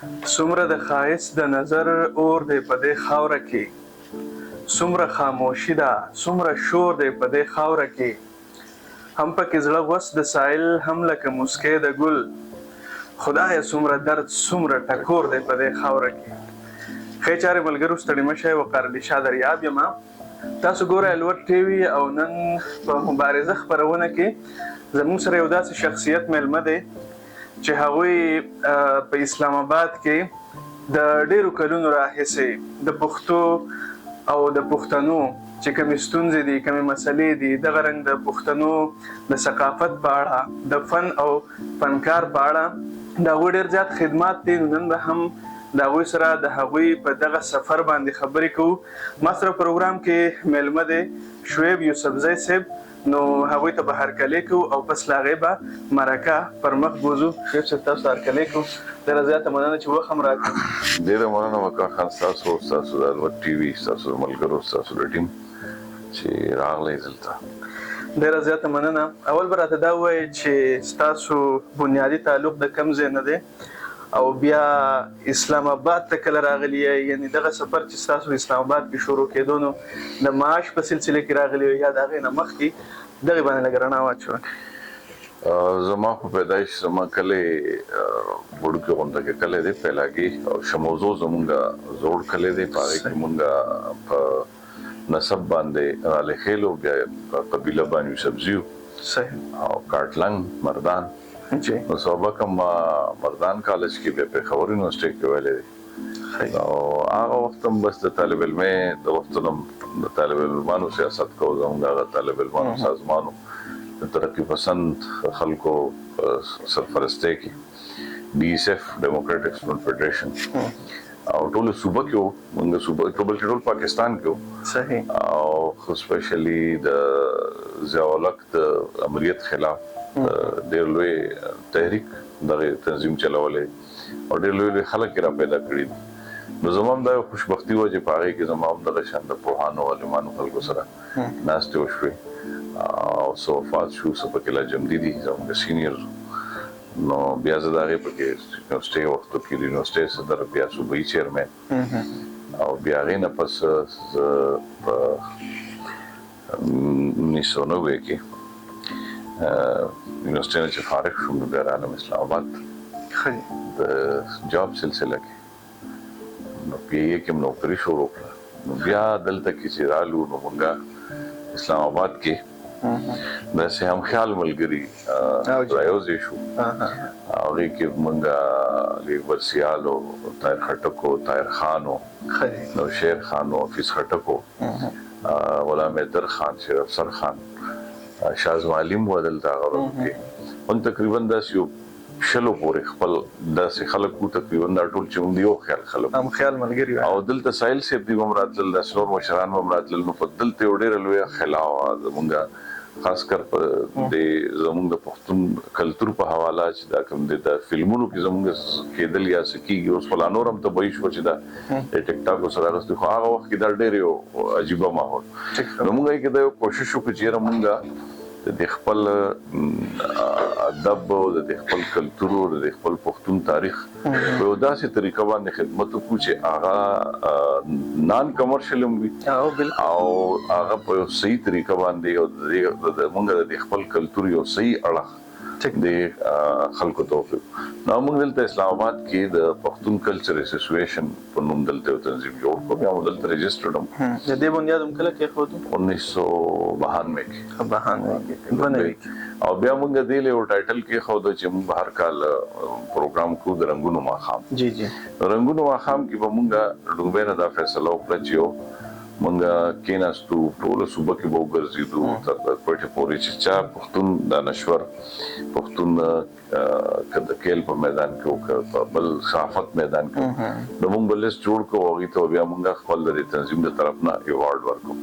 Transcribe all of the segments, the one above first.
څومره د ښایست د نظر اور دی په دې خاوره کې، څومره خاموشي ده څومره شور دی په دې خاوره کې، هم پکې زړه غوڅ د سایل هم لکه مسکی د ګل، خدایه څومره درد څومره ټکور دی په دې خاوره کې. ښې چارې ملګرو، ستړي مه شئ، وقار علي شاه دریاب یم. تاسو ګورئ الوت ټي وي او نن په مبارزه خپرونه کې زموږ سره یو داسې شخصیت میلمه دی چې هغوی په اسلام آباد کې د ډیرو کلونو راهیسې د پښتو او د پښتنو چې کومې ستونزې دي، کومې مسلې دي، دغه رنګ د پښتنو د ثقافت په اړه، د فن او فنکار په اړه د هغوی ډېر زیات خدمات دي. نن به هم د هغوی سره د هغوی په دغه سفر باندې خبرې کوو. ما سره پروګرام کې میلمه دی شعیب یوسفزی صاحب، نو هغوی ته به هرکلی کوو او پس له هغې به مرکه پر مخ بوځو. شعیب صاحب تاسو ته هرکلی کوو، ډېره زیاته مننه چې وخت هم راکړو. ډېره مننه وقار خان، ستاسو د الوت ټي وي، ستاسو د ملګرو، ستاسو د ټیم چې راغلی دلته. ډېره زیاته مننه. اول به راته دا ووایئ چې ستاسو بنیادي تعلق د کوم ځای نه دی او بیا اسلام آباد ته کله راغلی یې؟ یعنې دغه سفر چې ستاسو اسلام آباد کې شروع کېدو نو د معاش په سلسله کې راغلی یا د هغې نه مخکې؟ دغې باندې لږ رڼا واچوئ. زما خو پیدایش زما کلی وړوکې غونډه کې کلی دی پیلاګي او شموزو زمونږ زوړ کلی دی. په هغې کې مونږ په نسب باندې رالېخېلو، بیا په قبیله باندې یوسفزي صحیح او کاټلنګ مردان. نو سبق هم مردان کالج کې بیا پېښور یونیورسټۍ کې ویلی دی. او هغه وخت هم بس د طالب علمۍ د وختونو د طالب علمانو سیاست کوو. زموږ هغه طالب علمانو سازمانو د ترقي پسند خلکو سرپرستۍ کې ډي ایس ایف ډیموکریټک سټوډنټ فیډریشن او ټول صوبه کې وو، موږ صوبه بلکې ټول پاکستان کې وو. صحیح. او خو سپیشلی د ضیاءالحق د امریت خلاف ډېر لوی تحریک دغه تنظیم چلولی او ډېر لوی خلک را پیدا کړي دي. نو زما هم دا یو خوشبختي وه چې په هغې کې زما هم دغه شان د پوهانو عالمانو خلکو سره ناستې وشوې او څه وفات شو، څه پکې لا ژوندي دي زموږ سینیرز. نو بیا زه د هغې پکې یونیورسټۍ وختو کې د یونیورسټۍ صدر، بیا صوبایي چیرمین او بیا هغې نه پس زه په 1990 کې یونیورسټۍ نه چې فارغ شوم نو بیا رالم اسلام آباد د جاب سلسله کې. نو پی ای کې م نوکري شروع کړه. نو بیا دلته کې چې رالو نو مونږ اسلام آباد کې داسې هم خیال ملګري رايوځای شو. هغې کې مونږ اکبر سیال او طاهر خټک او طاهر خان او نوشیر خان او حفیظ خټک او غلام حیدر خان، شیر افسر خان، شاز معلم و دلته هغه ورځو کې. ان تقریبا داسې یو شلو پورې خپل داسې خلک وو، تقریبا دا ټول چې موږ یو خیال خلک هم خیال ملګري او دلته سایل صاحب دوی به هم راتلل، داسې نور مشران به هم راتلل. نو په دلته یو ډېره لویه خلا وه زمونږ، خاص کر په د زمونږ د پښتون کلتور په حواله چې دا کوم دی د فلمونو کې زمونږ کېدل یا څه کېږي. اوس خو لا نور هم طبیعي شوه چې دا د ټیک ټاک سره راغستې، خو هغه وخت کې دا ډېر یو عجیبه ماحول. نو مونږ یې کې دا یو کوشش وکړو چې یاره مونږ د خپل ادب او د خپل کلتور او د خپل پښتون تاریخ په یو داسې طریقه باندې خدمت وکړو چې هغه نان کمرشل هم وي او هغه په یو صحیح طریقه باندې او د مونږ د خپل کلتور یو صحیح اړخ د خلکو ته. نو موږ دلته اسلام آباد کې د پښتون کلچر اسوسییشن په نوم دلته یو تنظیم جوړ کړو. بیا موږ دلته رجسټرډ هم د دې بنیاد هم کله کېښودو؟ 1992 کې. او بیا موږ د دې یو ټایټل کېښودو چې موږ هر کال پروګرام کوو د رنګونو ماښام. جی جی. رنګونو ماښام کې به موږ لومړی نه دا فیصله وکړه چې مونږ کېناستو ټوله صوبه کې به وګرځېدو تر کوټې پورې چې چا پښتون دانشور پښتون که د کیل په میدان کې او که په بل صحافت میدان کې نو مونږ به لیست جوړ کړو. هغوی ته بیا مونږ خپل د تنظیم د طرف نه ایوارډ ورکړو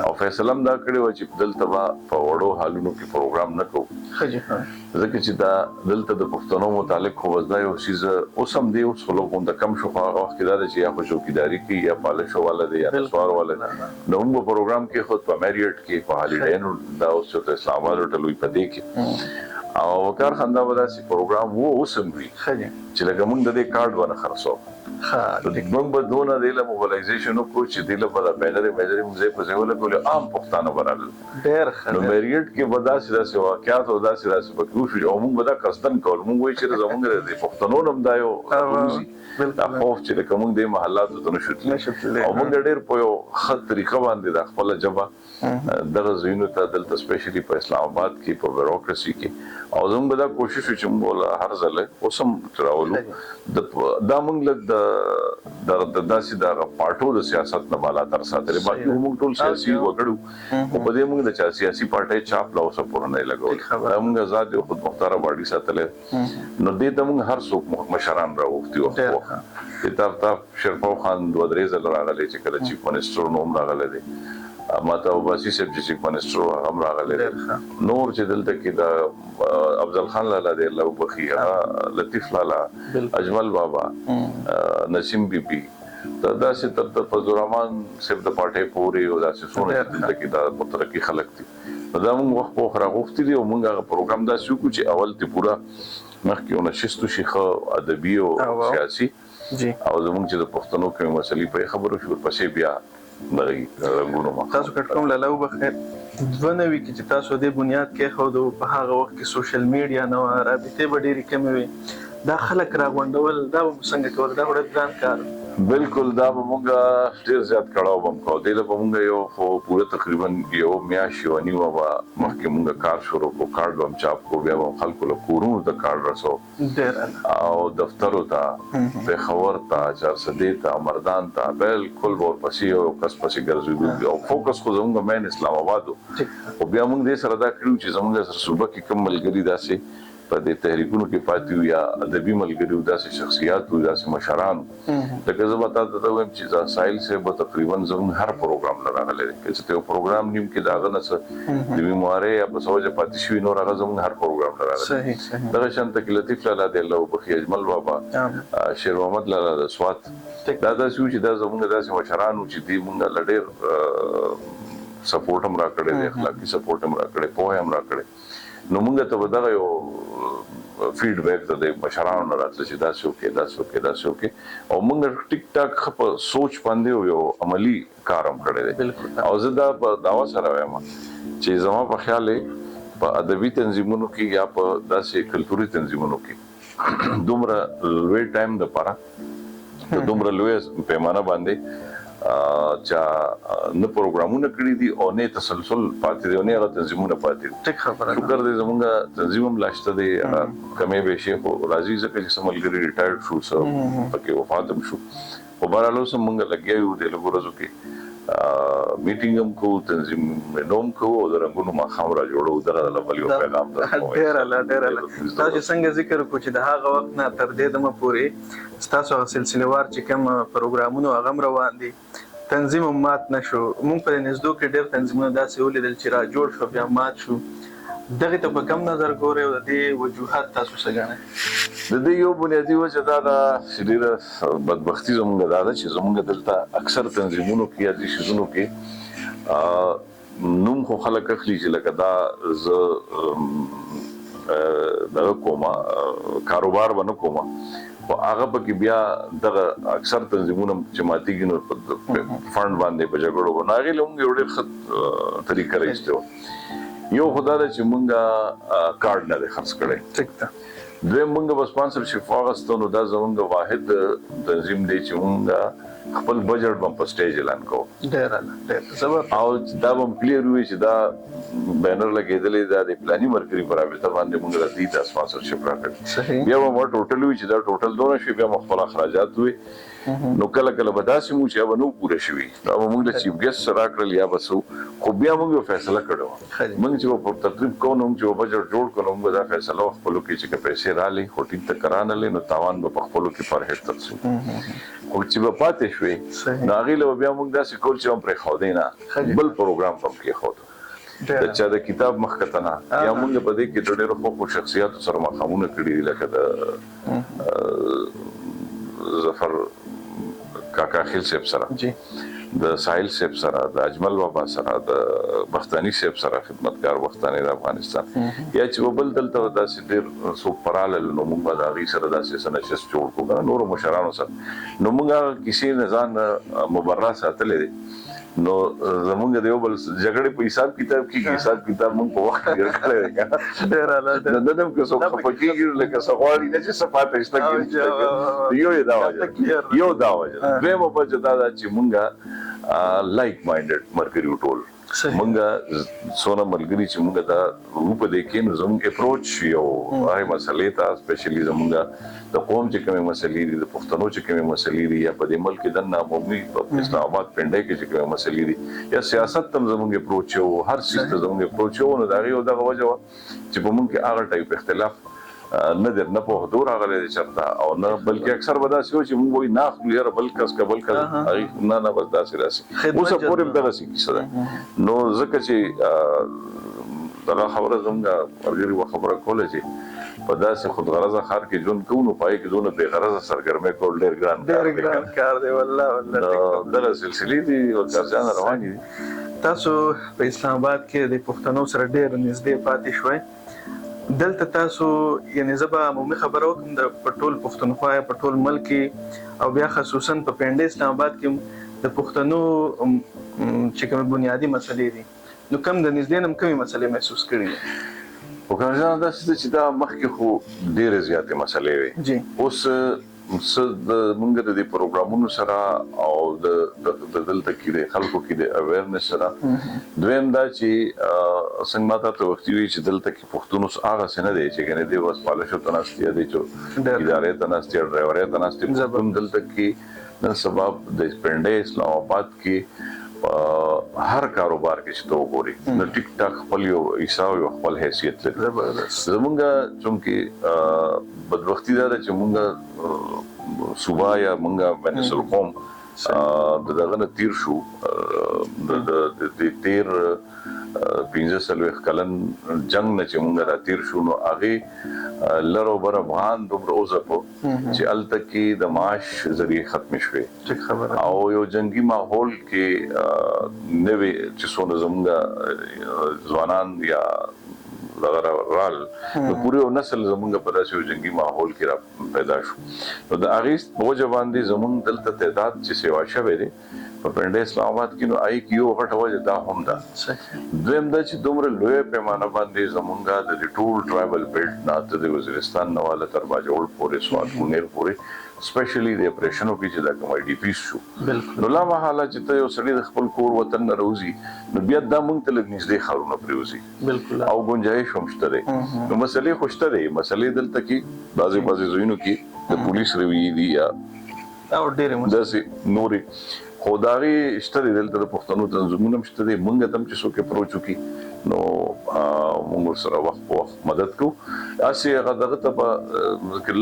او فیصله هم دا کړې وه چې دلته به په وړو حالونو کې پروګرام نه کوو، ځکه چې دا دلته د پښتنو متعلق خو بس دا یو څیز اوس هم دی. اوس خو لږ غونډه کم شو، خو هغه وخت کې دا دی چې یا خو چوکیداري کوي یا پالشو والا دی یا نسوار والا. نو موږ پروګرام کې خود په میریټ کې په هالیډې نو دا اوس چې اسلام آباد ټلوي په دې کې او کارخانه دا به داسې پروګرام وو اوس هم وي خجه چې لکه موږ د دې کارډ ونه خرڅو موږ به دونه د موبلایزیشن وکړو چې د له بل بینر موږ په ځای ولګول عام پښتانه برابر ډېر نو میریټ کې به داسې واقعیات او داسې پکې وشو او موږ به دا قصدن کول موږ وایو چې زموږ د پښتنو نوم دا یو دا خوف چې کوم د محلاتو ته نشوتل او موږ ډېر په یو خط طریقه باندې د خپل جبا دغه زینو ته دلته سپیشلی په اسلام آباد کې په بیوروکراسي کې او زموږ دا کوشش چې موږ هر ځله اوسم تراولو دا موږ د داسې د پارټو د سیاست نه بالا تر ساتره باقي موږ ټول سیاسي وګړو او په دې موږ د سیاسي پارټي چاپ لا اوسه پور نه لګول موږ آزاد او خود مختار باډي ساتل نو دې ته موږ هر څوک مشران راوختي او کتاب شرفو خان دوه درې ځله راغلي چې کله چیف منسټر نوم راغلی دی ماته وباسي سب چې چیف منسټر هم راغلی نور چې دلته کې دا افضل خان لالا دی الله وبخي لطیف لالا اجمل بابا نسیم بی بی دا چې تر پزورمان سب د پارټي پوري او دا چې څونه دلته کې دا مترقي خلک دي دا موږ وخت په راغوفتي دي او موږ هغه پروګرام دا شو چې اول ته پورا مخکې ونشستو شيخ ادبي او سیاسي جی او زموږ چې د پښتنو کې مسلې په خبرو شو پسې بیا نغی رنگونو ما تاسو کټ کوم لاله وبخیر دونه وی کې تاسو د بنیاد کې خو د په هغه وخت کې سوشل میډیا نو رابطه به ډېری کم وي دا خلک راغونډول دا څنګه کول دا ډېر ځان کار بالکل دا به موږ ډېر زیات کړهو بم کو دی له موږ یو خو پوره تقریبا یو میاشت یو نیو وا مخکې موږ کار شروع کو کارډ بم چاپ کو بیا خلکو له کورونو د کارډ رسو او دفترو ته په خبر ته چارسدې ته مردان ته بالکل ور پسې یو کس پسې ګرځو او فوکس خو زموږ مین اسلام آباد او بیا موږ دې سره دا کړو چې زموږ سره صوبه کې کوم ملګری داسې په دې تحریکونو کې پاتې یا ادبي ملګری داسې شخصیات او داسې مشران لکه زه به تاسو ته وایم چې ساحل سے به تقریبا زموږ هر پروګرام لراغلی چې ته پروګرام نیم کې داغه نه څه د بیماره یا په سوجه پاتې شوی نو راغه زموږ هر پروګرام لراغلی صحیح دغه شان ته لطیف لاله دی الله وبخي اجمل بابا شیر محمد لاله د سوات دا شو چې دا زموږ داسې مشران چې دی موږ لډیر سپورټ هم راکړي اخلاقی سپورټ هم راکړي په هم راکړي نو موږ ته ودغه یو فیډبیک د مشرانو نه راتل چې دا شو کې او موږ ټیک ټاک په سوچ باندې یو عملی کارم کړی دی او زه دا په داوا سره وایم چې زما په خیال په ادبي تنظیمونو کې یا په داسې کلتوري تنظیمونو کې دومره لوی ټایم د پاره دومره لوی پیمانه باندې چا نه پروګرامونه کړی دي او نه تسلسل پاتې دي او نه هغه تنظیمونه پاتې دي ټیک خبره شکر دې زمونږ تنظیم لاشته دي کمې به شي خو راځي ځکه چې سملګری ریټایرډ شو سو پکې وفات هم شو په بارالو سم مونږ لګیو د لګورزو کې میټینګ هم کو تنظیم نوم کو او درنګونو ما خامرا جوړو دغه لبل یو پیغام ډېر تاسو څنګه ذکر کو چې د هغه وخت نه تر دې دمه پورې تاسو سلسله وار چې کوم پروګرامونو هغه روان دي تنظیم مات نشو مونږ په نږدې کې ډېر تنظیمونه داسې ولیدل چې را جوړ شو بیا مات شو دغه ته په کم نظر ګوري او د دې وجوهات تاسو څنګه د دې یو بنیادی وجه دا د شریره بدبختی زموږ دا چې زموږ دلته اکثر تنظیمونو کې یا د شیزونو کې نوم خو خلک اخلي چې لکه دا ز دا کومه کاروبار ونه کومه او هغه په کې بیا دغه اکثر تنظیمونه جماعتي ګنو فند باندې په جګړو باندې لوم یو ډېر خط طریقه راځي یو خدای چې مونږه کارډ نه خرڅ کړي ټیک ده دوی مونږه په سپانسرشپ واغستونو دا زمونږ واحد تنظیم دی چې مونږه خپل بجټ په سټیج اعلان کوو ډېر زبر او دا هم کلیر وي چې دا بینر لګیدلې دا د پلاني مرکزي پرابطه باندې مونږ راځي د سپانسرشپ راکړي بیا مو ټوټل وي چې دا ټوټل دونه شي بیا مخفل اخراجات وي نو کله کله به داسې مو چې به نو پوره شوي دا موږ د چیف ګیسټ سره کړل یا بسو خو بیا موږ فیصله کړو موږ چې په ترتیب کوو نو چې بجټ جوړ کړو موږ دا فیصله خپل کې چې پیسې رالي هوټل ته کرانلې نو تاوان به خپل کې پر هټ ترسو خو چې په پاتې شوي ناغي له بیا موږ داسې کول چې هم پر خو دینا بل پروګرام هم کې خو د چا د کتاب مخکتنه یا موږ په دې کې ډېر خو شخصیت سره مخامونه کړی لکه د ظفر کاکا خیل صاحب سره د ساحل صاحب سره د اجمل بابا سره د بختانی صاحب سره خدمتګار بختانی د افغانستان یا چې وبل دلته داسې ډېر څوک پرالل نو موږ به د هغې سره داسې څه نشست جوړ کړو نورو مشرانو سره نو موږ هغه کیسې نه ځان مبرا ساتلی دی نو زمونږ د یو بل جګړې په حساب کتاب کې حساب کتاب موږ په وخت کې کړی دی که ډېر اعلی نه دم که څوک خفه کېږي لکه څه غواړي نه چې څه پاته شته یو یې دا وجه یو دا وجه دویمه وجه دا ده چې مونږ لایک مایندډ ملګري ټول مونږ څونه ملګري چې مونږ دا په دې کې نو زموږ اپروچ یو هغې مسلې ته سپیشلي زمونږ د قوم چې کومې مسلې دي د پښتنو چې کومې مسلې دي یا په دې ملک کې دننه عمومي په اسلام آباد پنډۍ کې چې کومې مسلې دي یا سیاست ته زموږ اپروچ یو هر څیز ته زموږ اپروچ یو نو د هغې یو دغه وجه وه چې په مونږ کې هغه ټایپ اختلاف نه په حضور راغلی دی چېرته او نه بلکې اکثر به داسې و چې مونږ وایي نه اخلو یاره بل کس که بل کس هغې نه بس داسې راسي اوسه پورې هم دغسې کیسه ده نو ځکه چې دغه خبره زموږ ملګري وه خبره کوله چې په داسې خودغرضه ښار کې ژوند کوو نو په هغې کې دونه بېغرضه سرګرمۍ کول ډېر ګران کار دی والله دغه سلسلې دي او کارجانه روانې دي تاسو په اسلام آباد کې د پښتنو سره ډېر نږدې پاتې شوئ دلته تاسو یعنې زه به عمومي خبره وکړم د په ټول پښتونخوا په ټول ملک کې او بیا خصوصا په پنډۍ اسلام آباد کې د پښتنو چې کومې بنیادي مسلې دي نو کم د نږدې نه هم کومې مسلې محسوس کړي دي خو کارجانه داسې ده چې دا مخکې خو ډېرې زیاتې مسلې وې اوس څه د مونږ د دې پروګرامونو سره او د دلته کې د خلکو کې د اویرنس سره دویم دا چې څنګه ماته ته وختي وي چې دلته کې پښتون اوس هغسې نه دی چې ګنې دی بس پالشو ته ناست یا دی چې ادارې ته ناست یا ډرایورۍ ته ناست پښتون دلته کې نن سبا د پنډۍ اسلام آباد کې هر کاروبار کې چې ته وګورې نو ټیک ټاک خپل یو حساب یو خپل حیثیت لري زمونږ چونکې بدبختي دا ده چې مونږ صوبه یا مونږ بین القوم د دغه نه تیر شو د تیر 15 کلن جنگ نه چې مونږ را تیر شو نو هغې لر او بر افغان دومره وځپو چې هلته کې د معاش ذریعې ختمې شوې او یو جنگي ماحول کې نوې چې څونه زمونږ ځوانان یا دغه رال نو پوره یو نسل زمونږ په داسې یو جنګي ماحول کې را پیدا شو نو د هغې په وجه باندې زمونږ دلته تعداد چې سیوا شوی دی په پنډۍ اسلام آباد کې نو هغې کې یو غټه وجه دا هم ده دویم دا چې دومره لویه پیمانه باندې زمونږ د دې ټول ټرایبل بیلټ نه تر د وزیرستان نه واله تر باجوړ پورې سوات منیر پورې سپیشلی د اپریشنو کې چې دا کوم آی ډي پیس شو نو لا محاله چې ته یو سړی د خپل کور وطن نه راوځي نو بیا دا موږ ته لږ نږدې ښارونه پرېوځي او ګنجایش هم شته دی نو مسلې خو شته دی مسلې دلته کې بعضې ځایونو کې د پولیس رویې دي یا داسې نورې خو د هغې شته دی دلته د پښتنو تنظیمونه هم شته دی موږ ته هم چې څوک اپروچ وکړي نو موږ ورسره وخت په وخت مدد کوو هسې هغه دغه ته به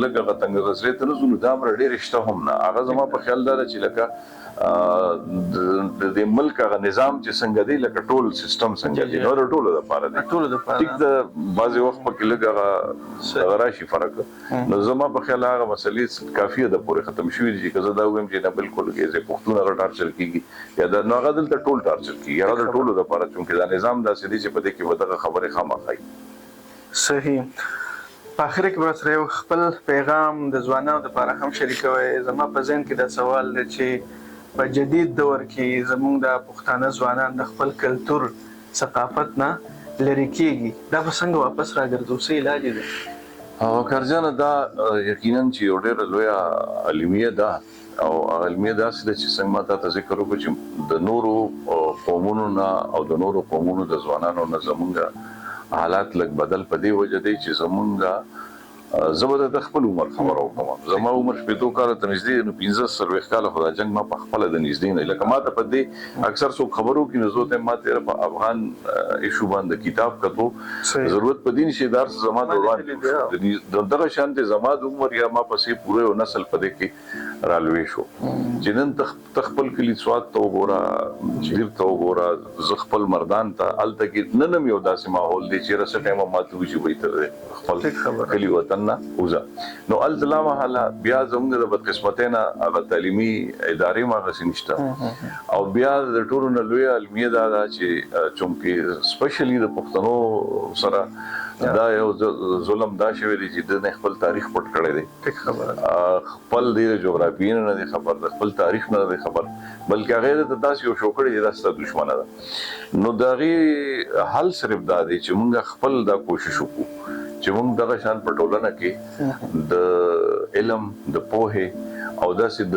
لږ هغه تنګ غزرې ته نه ځو نو دا همره ډېرې شته هم نه هغه زما په خیال دا ده چې لکه د دې ملک هغه نظام چې څنګه دی لکه ټول سیستم څنګه دی نو د ټولو دپاره دی ټیک د بعضې وخت پکې لږ هغه راشي فرق نو زما په خیال هغه مسلې کافي ده پورې ختم شوي دي چې که زه دا ووایم چې نه بلکل کې پښتون هغه ټارچر کېږي یا د نو هغه دلته ټول ټارچر کېږي هغه د ټولو دپاره چونکې دا نظام داسې دی چې په دې کې به دغه خبرې خامخا صحیح په اخر کې به سره یو خپل پیغام د ځوانانو دپاره هم شریکوئ زما په ذهن کې دا سوال دی چې په جدید دور کې زموږ د پښتانه ځوانان د خپل کلتور ثقافت نه لرې کېږي دا به څنګه واپس راګرځو څه علاج دی کارجانه دا یقینا چې یو ډېره لویه المیه ده او المیه داسې ده چې څنګه ما تا ته ذکر وکړو چې د نورو قومونو نه او د نورو قومونو د ځوانانو نه زمونږ حالات لږ بدل په دې وجه دی چې زمونږ زه به د خپل عمر خبره وکړم زما عمر 15 کاله ته نږدې نو 15 کاله خو دا جنګ ما په خپله د نږدې نه لکه ما ته په دې اکثر څوک خبرو کې نو زه ته ما تېره په افغان ایشو باندې کتاب کتو ضرورت په دې نشي دار زما د وړاندې دغه شانتې زما د عمر یا ما پسې پوره یو نسل په دې کې رالوی شو چې نن تخپل کلی سواد ته وګوره جیر ته وګوره زه خپل مردان ته هلته کې نن هم یو داسې ماحول دی چې رسه ټایمه ماته وي چې وایي ته خپل کلي وطن نه وځه نو الته لا محاله بیا زموږ د بدقسمتۍ نه هغه تعلیمي ادارې ماغسې نشته او بیا د ټولو نه لویه المیه دا ده چې چونکې سپیشلی د پښتنو سره دا یو ظلم دا شوی دی چې د خپل تاریخ پټ کړی دی ټیک خبره خپل د جغرافیې نه دی خبر د خپل تاریخ نه دی خبر بلکې هغه د داسې یو شوکړی چې داسته دښمنه ده نو دغه حل صرف دا دی چې موږ خپل دا کوشش وکړو چې موږ دغه شان په ټولنه کې د علم د پوهې او داسې د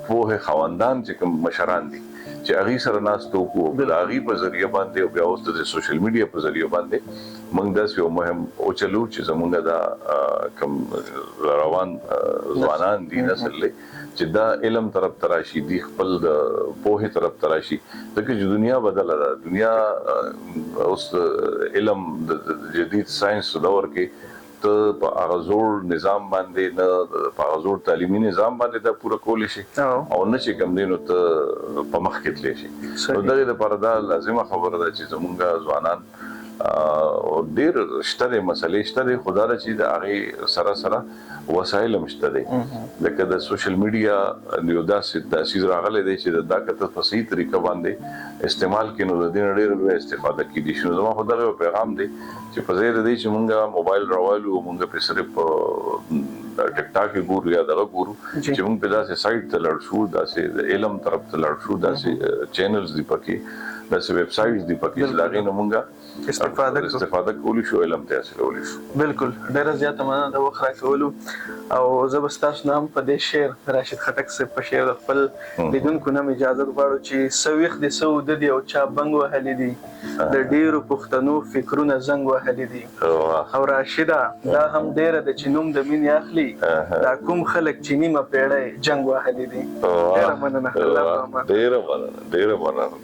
پوهې خواندان چې کوم مشران دي چې هغه سره ناستو کو د هغه په ذریعہ باندې او بیا اوس د سوشل میډیا په ذریعہ باندې موږ داس یو مهم او چلو چې زمونږ دا کم روان ځوانان دي نسل چې دا علم طرف تراشي دي خپل د پوهې طرف تراشي دغه چې دنیا بدله ده دنیا اوس علم د جدید ساينس دور کې ته په هغه زوړ نظام باندې نه په هغه زوړ تعلیمي نظام باندې دا پوره کولی شي او نه چې کوم دینو ته په مخ کې تللی شي نو دغه لپاره دا لازمه خبره ده چې زمونږ ځوانان او ډیر شته مسلې شته خدای چې د هغه سره سره وسایل مشته دي لکه د سوشل میډیا یو داسې راغلی دی چې دا کته په صحیح طریقه باندې استعمال کینو د دې ډېر لوی استفاده کیدي شنو زما خدای یو پیغام دی چې په ځای د دې چې مونږه موبایل راوالو مونږه په صرف ټیک ټاک ګورو یا دغه ګورو چې مونږ په داسې سایت ته لړ شو داسې علم طرف ته لړ شو داسې چینلز دی پکې داسې ویب سایټس دی پکې چې لاغې نه مونږه استفاده کولی شو علم ته حاصلولی شو بالکل ډیره زیاته مننه د وخت راکولو او زه به ستاسو نام په دې شعر راشد خټک صاحب په شعر خپل لیدونکو نه اجازه غواړو چې سويخ دي سو د دې او چا بنګ وهلې دي د ډیرو پښتنو فکرونه زنګ وهلې دي او راشده دا هم ډیره د چینوم د مين اخلي دا کوم خلک چې نیمه پیړۍ جنگ وهلې دي ډیره مننه ډیره مننه